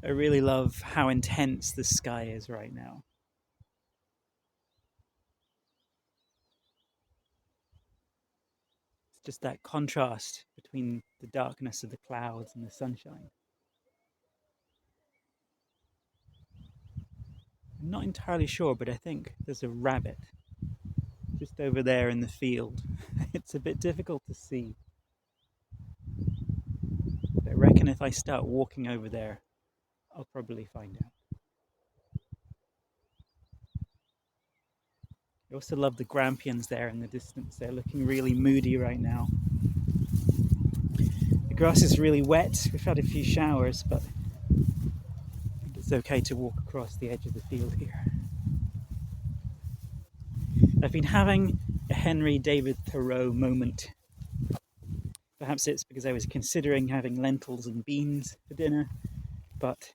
I really love how intense the sky is right now. It's just that contrast between the darkness of the clouds and the sunshine. I'm not entirely sure, but I think there's a rabbit just over there in the field. It's a bit difficult to see. But I reckon if I start walking over there, I'll probably find out. I also love the grampians there in the distance. They're looking really moody right now. The grass is really wet. We've had a few showers, but I think it's okay to walk across the edge of the field here. I've been having a Henry David Thoreau moment. Perhaps it's because I was considering having lentils and beans for dinner, but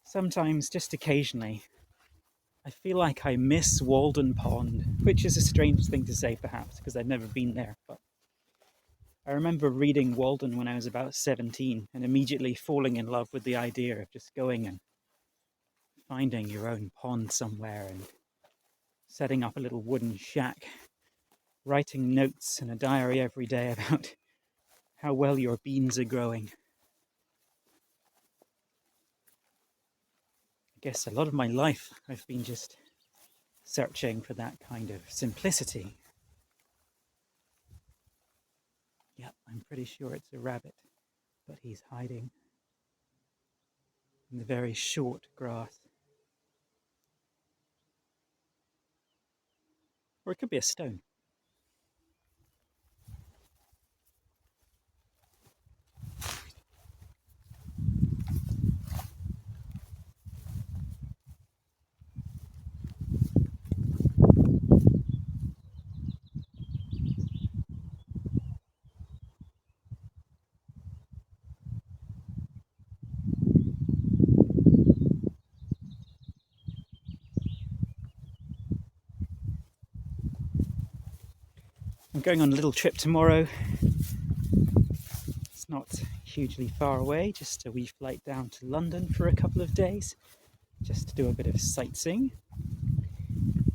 sometimes, just occasionally, I feel like I miss Walden Pond, which is a strange thing to say perhaps, because I've never been there, but I remember reading Walden when I was about 17 and immediately falling in love with the idea of just going and finding your own pond somewhere and setting up a little wooden shack, writing notes in a diary every day about how well your beans are growing. I guess a lot of my life I've been just searching for that kind of simplicity. Yep, I'm pretty sure it's a rabbit, but he's hiding in the very short grass. Or it could be a stone. I'm going on a little trip tomorrow. It's not hugely far away, just a wee flight down to London for a couple of days, just to do a bit of sightseeing.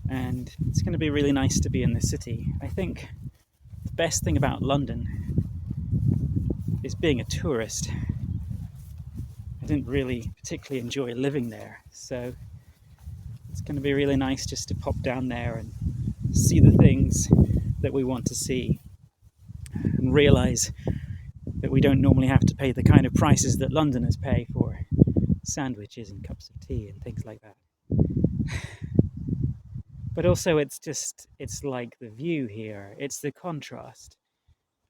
And it's going to be really nice to be in the city. I think the best thing about London is being a tourist. I didn't really particularly enjoy living there, so it's going to be really nice just to pop down there and see the things that we want to see and realise that we don't normally have to pay the kind of prices that Londoners pay for sandwiches and cups of tea and things like that. But also it's like the view here, it's the contrast.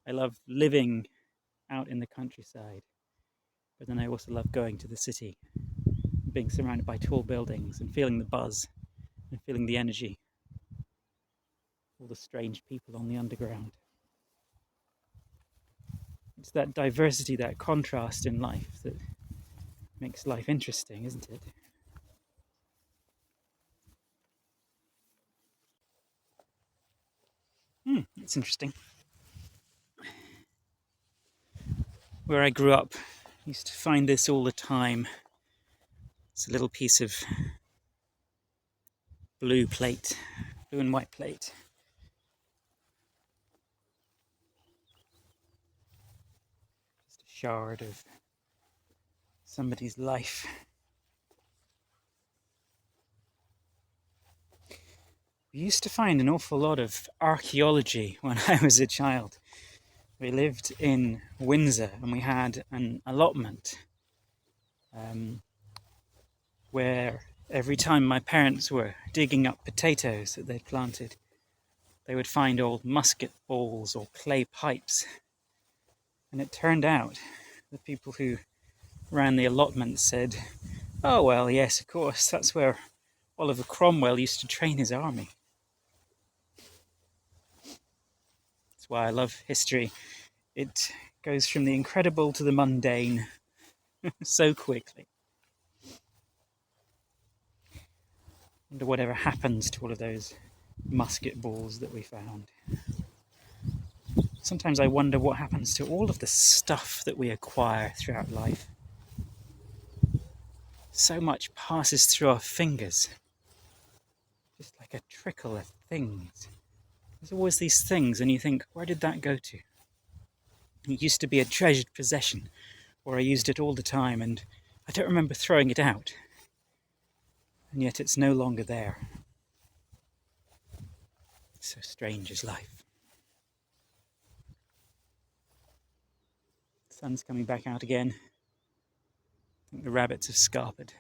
I love living out in the countryside, but then I also love going to the city, being surrounded by tall buildings and feeling the buzz and feeling the energy, all the strange people on the underground. It's that diversity, that contrast in life that makes life interesting, isn't it? It's interesting. Where I grew up, I used to find this all the time. It's a little piece of blue and white plate. Just a shard of somebody's life. We used to find an awful lot of archaeology when I was a child. We lived in Windsor and we had an allotment where every time my parents were digging up potatoes that they'd planted, they would find old musket balls or clay pipes. And it turned out the people who ran the allotment said, "Oh well, yes, of course, that's where Oliver Cromwell used to train his army." That's why I love history. It goes from the incredible to the mundane so quickly. I wonder whatever happens to all of those musket balls that we found. Sometimes I wonder what happens to all of the stuff that we acquire throughout life. so much passes through our fingers, just like a trickle of things. There's always these things, and you think, where did that go to? It used to be a treasured possession, or I used it all the time, and I don't remember throwing it out. And yet it's no longer there. So strange is life. The sun's coming back out again. I think the rabbits have scarpered.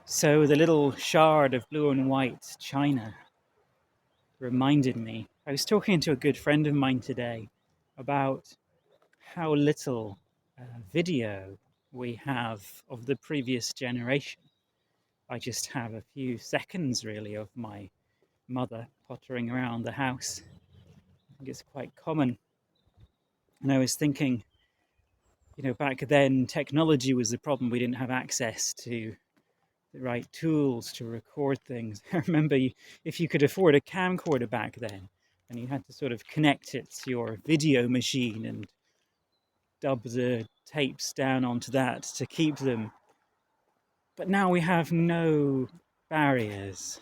So the little shard of blue and white china reminded me. I was talking to a good friend of mine today about how little video we have of the previous generation. I just have a few seconds really of my mother pottering around the house. I think it's quite common. And I was thinking, back then technology was the problem. We didn't have access to the right tools to record things. I remember if you could afford a camcorder back then, and you had to sort of connect it to your video machine and dub the tapes down onto that to keep them. But now we have no barriers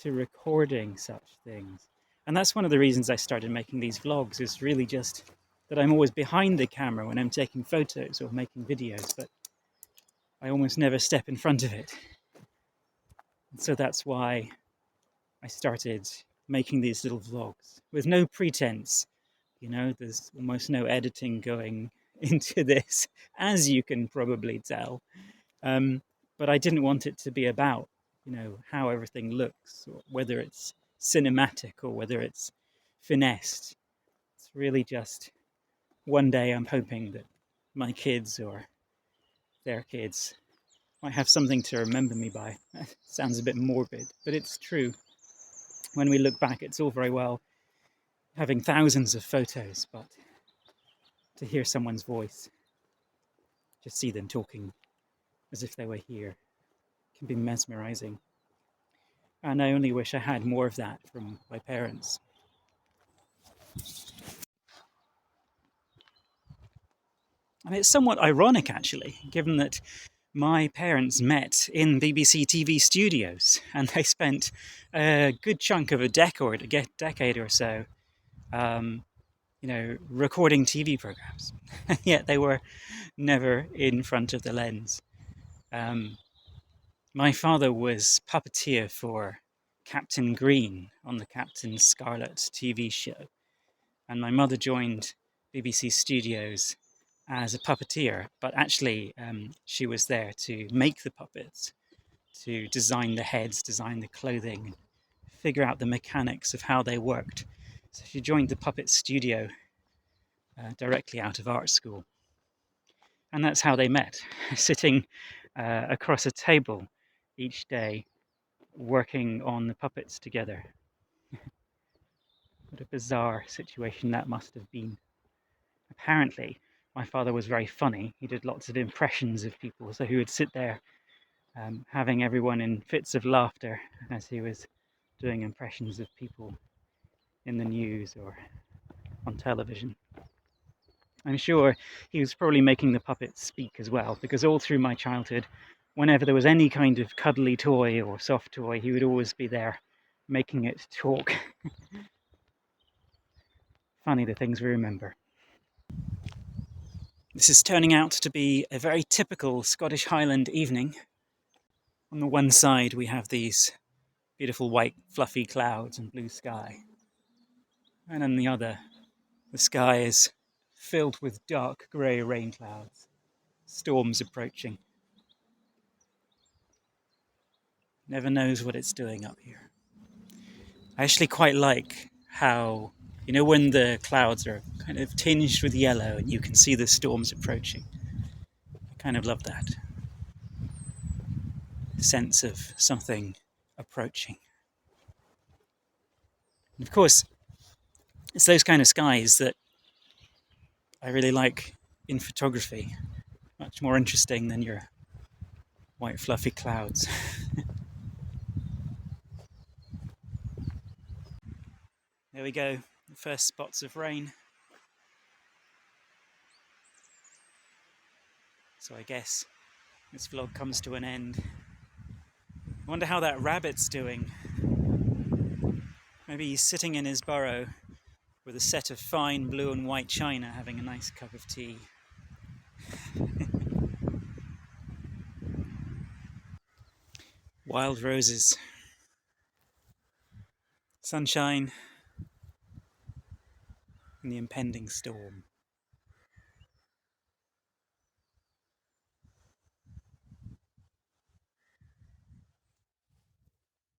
to recording such things. And that's one of the reasons I started making these vlogs, is really just that I'm always behind the camera when I'm taking photos or making videos, but I almost never step in front of it. And so that's why I started making these little vlogs with no pretense. There's almost no editing going into this, as you can probably tell. But I didn't want it to be about, how everything looks, or whether it's cinematic or whether it's finessed. It's really just, one day I'm hoping that my kids or their kids might have something to remember me by. That sounds a bit morbid, but it's true. When we look back, it's all very well having thousands of photos, but to hear someone's voice, just see them talking as if they were here, can be mesmerizing. And I only wish I had more of that from my parents. And it's somewhat ironic, actually, given that my parents met in BBC TV studios, and they spent a good chunk of a decade or so, recording TV programs. And yet they were never in front of the lens. My father was puppeteer for Captain Green on the Captain Scarlet TV show, and my mother joined BBC Studios as a puppeteer, but actually she was there to make the puppets, to design the heads, design the clothing, figure out the mechanics of how they worked. So she joined the puppet studio directly out of art school. And that's how they met, sitting across a table each day, working on the puppets together. What a bizarre situation that must have been. Apparently, my father was very funny. He did lots of impressions of people, so he would sit there having everyone in fits of laughter as he was doing impressions of people in the news or on television. I'm sure he was probably making the puppets speak as well, because all through my childhood, whenever there was any kind of cuddly toy or soft toy, he would always be there making it talk. Funny the things we remember. This is turning out to be a very typical Scottish Highland evening. On the one side we have these beautiful white fluffy clouds and blue sky. And on the other, the sky is filled with dark grey rain clouds. Storms approaching. Never knows what it's doing up here. I actually quite like how, when the clouds are kind of tinged with yellow and you can see the storms approaching. I kind of love that sense of something approaching. And of course, it's those kind of skies that I really like in photography. Much more interesting than your white fluffy clouds. There we go, the first spots of rain. So I guess this vlog comes to an end. I wonder how that rabbit's doing. Maybe he's sitting in his burrow with a set of fine blue and white china having a nice cup of tea. Wild roses. Sunshine and the impending storm.